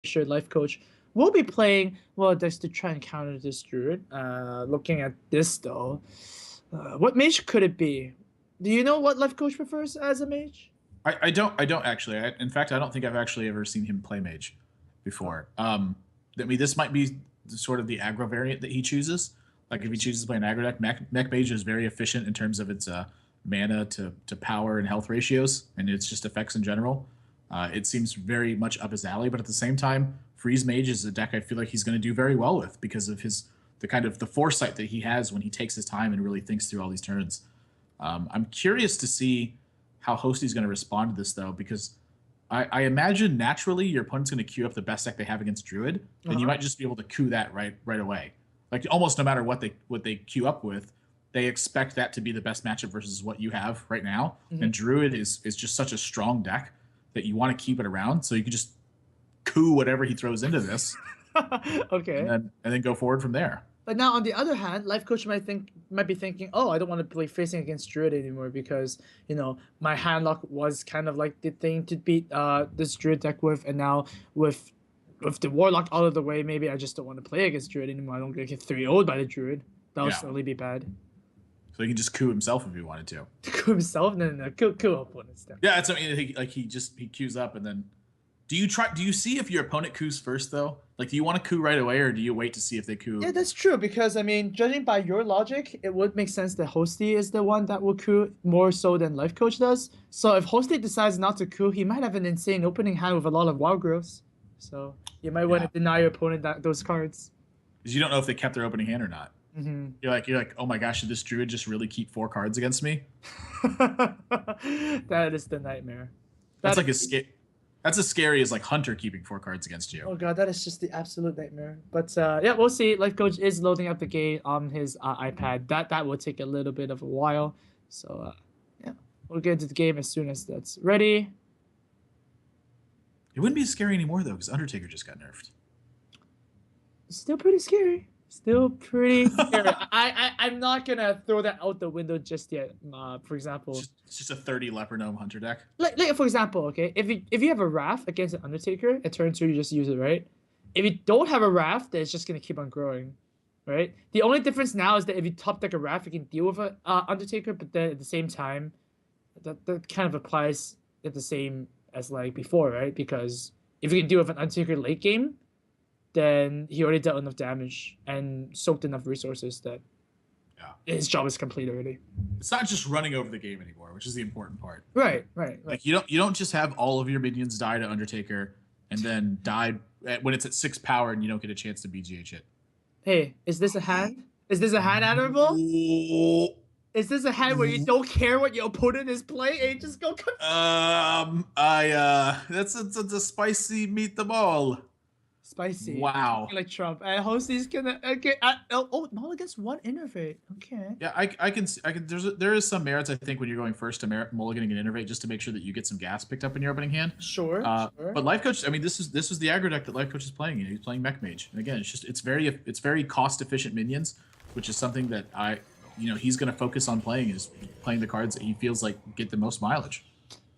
sure Lifecoach will be playing, well, just to try and counter this Druid. Looking at this, though, what mage could it be? Do you know what Lifecoach prefers as a mage? I don't actually. In fact, I don't think I've actually ever seen him play mage before. I mean, this might be sort of the aggro variant that he chooses. Like if he chooses to play an aggro deck, mech mage is very efficient in terms of its mana to power and health ratios, and its just effects in general. It seems very much up his alley, but at the same time, freeze mage is a deck I feel like he's going to do very well with because of the kind of the foresight that he has when he takes his time and really thinks through all these turns. I'm curious to see how Hosty's going to respond to this though, because I imagine naturally your opponent's going to queue up the best deck they have against Druid, and you might just be able to coup that right away. Like almost no matter what they queue up with, they expect that to be the best matchup versus what you have right now. And Druid is just such a strong deck that you want to keep it around, so you can just coup whatever he throws into this, Okay. and then go forward from there. But now, on the other hand, Lifecoach might be thinking, oh, I don't want to play facing against Druid anymore because my handlock was kind of like the thing to beat this Druid deck with, and now with the Warlock out of the way, maybe I just don't want to play against Druid anymore. I don't get 3-0'd by the Druid. That would certainly be bad. So he can just coup himself if he wanted to. Coup himself? No. Coup opponents. Yeah, it's he queues up and then. Do you see if your opponent coups first though? Like, do you want to coup right away or do you wait to see if they coup? Yeah, that's true because I mean, judging by your logic, it would make sense that Hosty is the one that will coup more so than Lifecoach does. So if Hosty decides not to coup, he might have an insane opening hand with a lot of wild growths. So you might want to deny your opponent those cards. Because you don't know if they kept their opening hand or not. You're like, oh my gosh, did this Druid just really keep 4 cards against me? That is the nightmare. That's as scary as like Hunter keeping 4 cards against you. Oh god, that is just the absolute nightmare. But yeah, we'll see. Lifecoach is loading up the game on his iPad. That will take a little bit of a while. So yeah, we'll get into the game as soon as that's ready. It wouldn't be scary anymore though, because Undertaker just got nerfed. Still pretty scary. Still pretty scary. I'm not gonna throw that out the window just yet. For example, it's just a 30 Leper Gnome Hunter deck. Like for example, okay, if you have a Wrath against an Undertaker, at turn 2 you just use it, right? If you don't have a Wrath, then it's just gonna keep on growing, right? The only difference now is that if you top deck a Wrath, you can deal with a Undertaker, but then at the same time, that kind of applies at the same as like before, right? Because if you can deal with an Undertaker late game, then he already dealt enough damage and soaked enough resources that his job is complete already. It's not just running over the game anymore, which is the important part. Right. Like you don't just have all of your minions die to Undertaker and then die when it's at 6 power and you don't get a chance to BGH it. Hey, is this a hand? Is this a hand, Admirable? Is this a hand where you don't care what your opponent is playing and you just go? That's a spicy meatball. Spicy. Wow. Like Trump. Hosty's gonna mulligans 1 innervate. Okay. Yeah, I can. There is some merits I think when you're going first to mulliganing an innervate just to make sure that you get some gas picked up in your opening hand. Sure. But Lifecoach, I mean, this is the aggro deck that Lifecoach is playing. He's playing Mech Mage, and again, it's very cost efficient minions, which is something that he's going to focus on playing the cards that he feels like get the most mileage.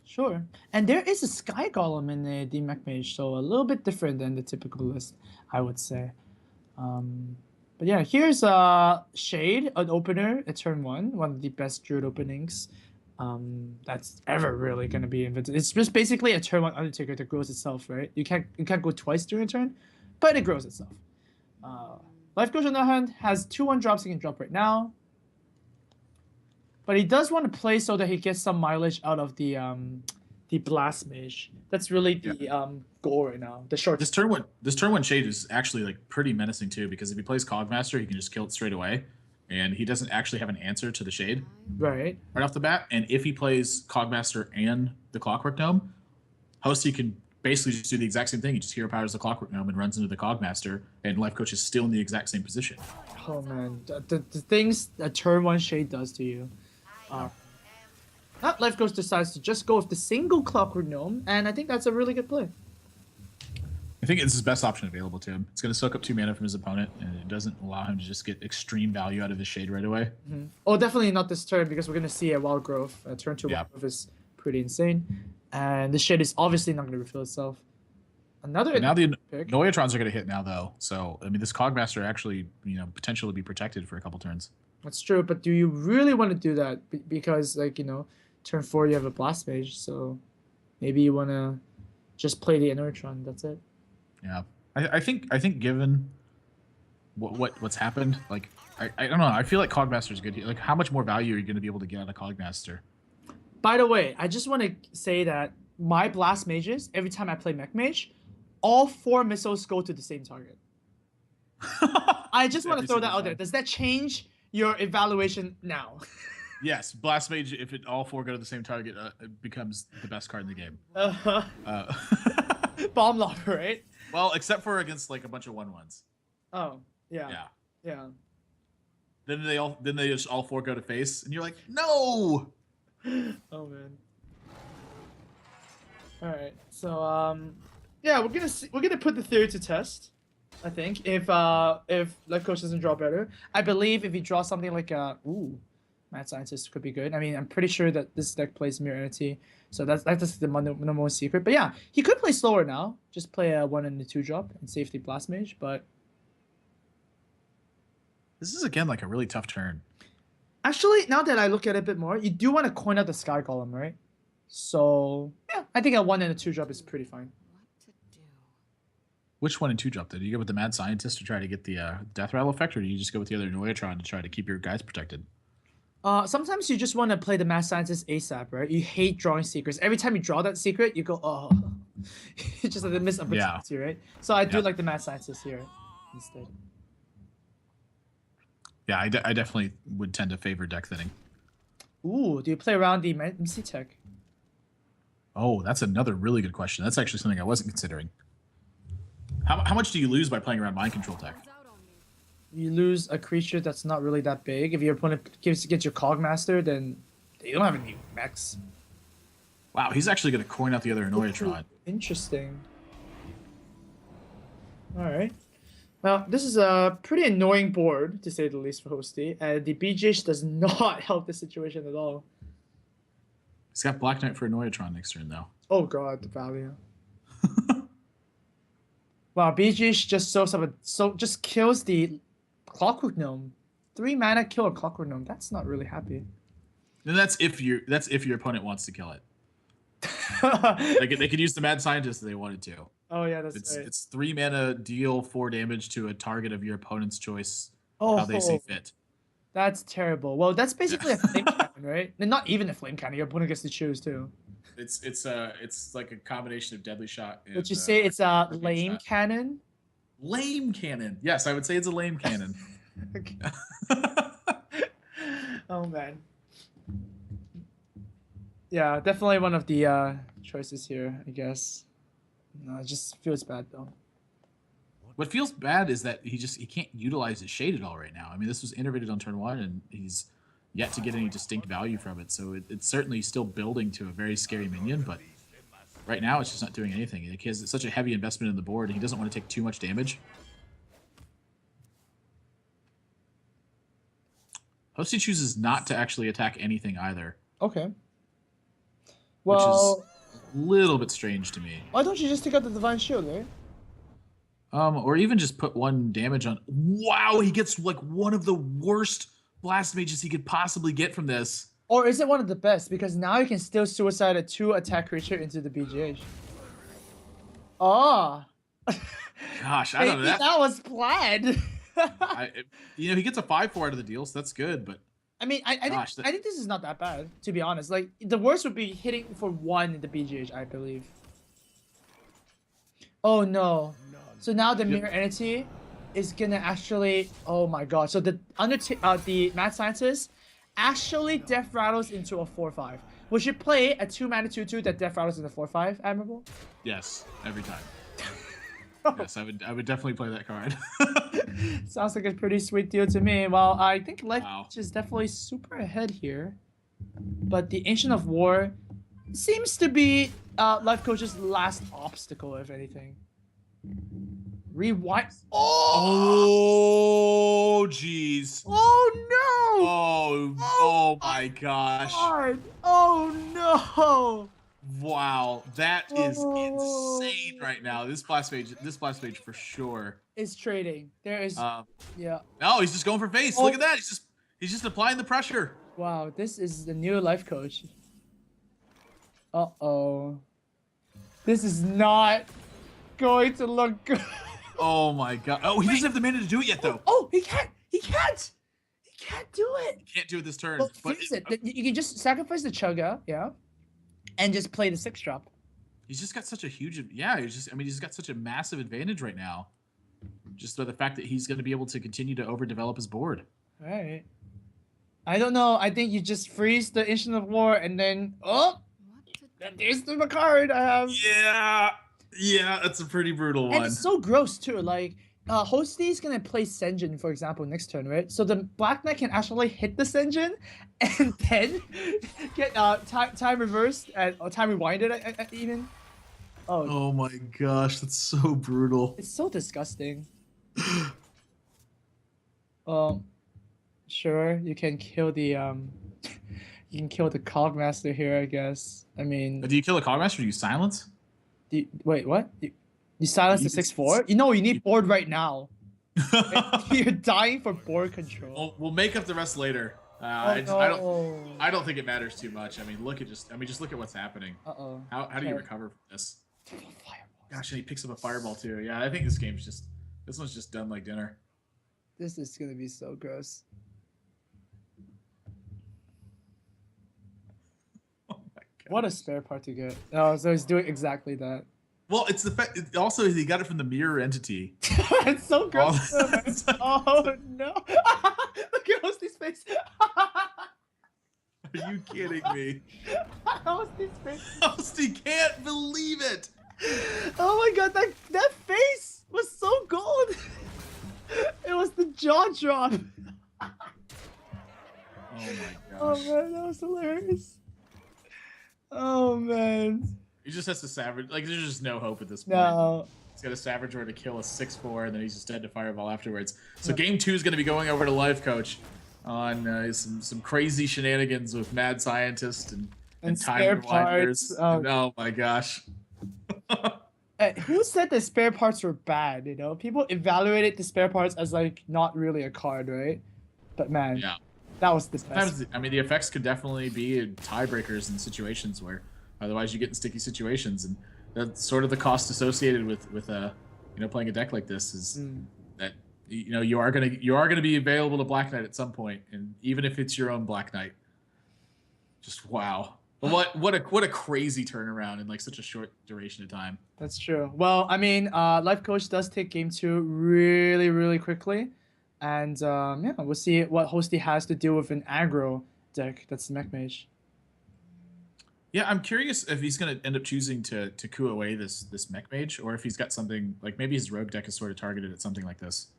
Sure. And there is a Sky Golem in the Mech Mage, so a little bit different than the typical list, I would say. But yeah, here's Shade, an opener at turn 1 of the best Druid openings that's ever really going to be invented. It's just basically a turn 1 Undertaker that grows itself, right? You can't go twice during a turn, but it grows itself. Lifecoach, on the other hand, has 2 1-drops he can drop right now. But he does want to play so that he gets some mileage out of the Blast Mage. That's really the goal right now. The short. This turn one Shade is actually like pretty menacing too, because if he plays Cogmaster, he can just kill it straight away, and he doesn't actually have an answer to the Shade right off the bat. And if he plays Cogmaster and the Clockwork Gnome, Hosty can basically just do the exact same thing. He just hero powers the Clockwork Gnome and runs into the Cogmaster, and Lifecoach is still in the exact same position. Oh man, the things that turn 1 Shade does to you. That Lifecoach decides to just go with the single Clockwork Gnome, and I think that's a really good play. I think it's his best option available to him. It's going to soak up 2 mana from his opponent, and it doesn't allow him to just get extreme value out of his Shade right away. Oh, definitely not this turn, because we're going to see a Wild Growth. Turn 2 Wild Growth is pretty insane, and the Shade is obviously not going to refill itself. Another But now the pick. Noyatrons are going to hit now, though. So, I mean, this Cogmaster actually, potential to be protected for a couple turns. That's true, but do you really want to do that? Because, like, turn 4 you have a Blast Mage, so maybe you want to just play the Inertron. That's it. Yeah, I think given what's happened, like I don't know. I feel like Cogmaster is good. Like, how much more value are you going to be able to get out of Cogmaster? By the way, I just want to say that my Blast Mages, every time I play Mech Mage, all 4 missiles go to the same target. I just want to throw that out there. Does that change your evaluation now? Yes, Blast Mage, if all 4 go to the same target, it becomes the best card in the game. Bomb Lobber, right? Well, except for against like a bunch of 1/1s. Oh, yeah. Yeah. Then they just all 4 go to face, and you're like, no. Oh man. All right, so yeah, we're gonna put the theory to test. I think if Lifecoach doesn't draw better, I believe if you draw something like Mad Scientist could be good. I mean, I'm pretty sure that this deck plays Mirror Entity, so that's the number one secret. But yeah, he could play slower now, just play a 1 and a 2 drop and save the Blast Mage. But this is again like a really tough turn. actually, now that I look at it a bit more, you do want to coin out the Sky Golem, right? So yeah, I think a 1 and a 2 drop is pretty fine. Which 1 and 2 drop? Did you go with the Mad Scientist to try to get the Death Rattle effect, or do you just go with the other Noyatron to try to keep your guys protected? Sometimes you just want to play the Mad Scientist ASAP, right? You hate drawing secrets. Every time you draw that secret, you go, oh. It's just like a missed opportunity, right? So I do like the Mad Scientist here instead. Yeah, I definitely would tend to favor deck thinning. Ooh, do you play around the MC Tech? Oh, that's another really good question. That's actually something I wasn't considering. How much do you lose by playing around Mind Control Tech? You lose a creature that's not really that big. If your opponent gets your Cogmaster, then they don't have any mechs. Wow, he's actually going to coin out the other Noyatron. Interesting. All right. Well, this is a pretty annoying board, to say the least, for Hosty. The BGH does not help the situation at all. He's got Black Knight for a Noyatron next turn, though. Oh god, the value. Wow, BGH just just kills the Clockwork Gnome. 3 mana kill a Clockwork Gnome. That's not really happy. And that's if your opponent wants to kill it. They could use the Mad Scientist if they wanted to. Oh yeah, that's right. It's 3 mana, deal 4 damage to a target of your opponent's choice. Oh, how they see fit. That's terrible. Well, that's basically a flame cannon, right? And not even a flame cannon. Your opponent gets to choose too. It's like a combination of Deadly Shot. Would you say it's a lame cannon? Lame cannon. Yes, I would say it's a lame cannon. Oh man. Yeah, definitely one of the choices here, I guess. No, it just feels bad though. What feels bad is that he can't utilize his shade at all right now. I mean, this was innovated on turn 1, and he's yet to get any distinct value from it. So it's certainly still building to a very scary minion, but right now it's just not doing anything. He has such a heavy investment in the board, and he doesn't want to take too much damage. Hosty chooses not to actually attack anything either. Okay. Well, which is a little bit strange to me. Why don't you just take out the Divine Shield, right? Or even just put 1 damage on. Wow, he gets like one of the worst Blast Mages he could possibly get from this. Or is it one of the best? Because now you can still suicide a 2 attack creature into the BGH. Oh. Gosh, I don't know. That was planned. He gets a 5/4 out of the deal, so that's good. But I mean, I think this is not that bad, to be honest. Like, the worst would be hitting for 1 in the BGH, I believe. Oh no. So now the Mirror Entity is gonna actually, oh my god. So the Mad Scientist actually Death Rattles into a 4/5. Would you play a 2 mana 2/2 that Death Rattles into 4/5, Admirable? Yes, every time. Yes, I would definitely play that card. Sounds like a pretty sweet deal to me. Well, I think Lifecoach is definitely super ahead here. But the Ancient of War seems to be Lifecoach's last obstacle, if anything. Rewind. Oh, jeez. Oh no! Oh my gosh. God. Oh no! Wow, that is insane right now. This blast mage for sure is trading. There is yeah. No, he's just going for face. Look at that. He's just applying the pressure. Wow, this is the new life coach. Uh-oh. This is not going to look good. Oh my god. Oh, he doesn't have the mana to do it yet though. Oh, he can't. He can't. He can't do it. He can't do it this turn. Well, but you can just sacrifice the Chugga, yeah, and just play the 6-drop. He's just got such a huge, yeah. He's got such a massive advantage right now, just by the fact that he's going to be able to continue to overdevelop his board. All right. I don't know. I think you just freeze the Instant of War and then there's the card I have. Yeah, that's a pretty brutal one. And it's so gross too. Like Hosty is gonna play Senjin, for example, next turn, right? So the Black Knight can actually hit the Senjin and then get time reversed or time rewinded even. Oh my gosh, that's so brutal. It's so disgusting. Sure, you can kill the you can kill the Cogmaster here, I guess. I mean, do you kill a Cogmaster or do you silence? Wait, what? You silence the 6/4? You know you need board right now. You're dying for board control. We'll make up the rest later. I don't think it matters too much. I mean, just look at what's happening. How do you recover from this? Gosh, and he picks up a fireball too. Yeah, I think this one's just done like dinner. This is gonna be so gross. Oh my god! What a spare part to get. Oh, so he's doing exactly that. Well, it's the fact. Also, he got it from the mirror entity. It's so gross. Oh no! Look at Hosty's face. Are you kidding me? Hosty's face. Hosty can't believe it. Oh my god, that face was so gold. It was the jaw drop. Oh my gosh. Oh man, that was hilarious. Oh man. He just has to savage. Like, there's just no hope at this point. No. He's got a Savage Roar to kill a 6/4, and then he's just dead to Fireball afterwards. So game 2 is going to be going over to Lifecoach on some crazy shenanigans with Mad Scientist and spare time rewinders. parts. Oh my gosh. Who said the spare parts were bad? You know, people evaluated the spare parts as like not really a card, right? But man, yeah, that was the best. Sometimes, I mean, the effects could definitely be tiebreakers in situations where otherwise you get in sticky situations, and that's sort of the cost associated with playing a deck like this is that you are gonna be available to Black Knight at some point, and even if it's your own Black Knight, just wow. What a crazy turnaround in like such a short duration of time. That's true. Well, I mean, Lifecoach does take game 2 really, really quickly, and yeah, we'll see what Hosty has to do with an aggro deck that's Mech Mage. Yeah, I'm curious if he's gonna end up choosing to coup away this Mech Mage, or if he's got something like maybe his Rogue deck is sort of targeted at something like this.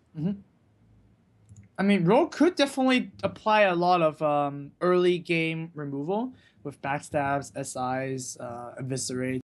I mean, Rogue could definitely apply a lot of early game removal with backstabs, SIs, eviscerate.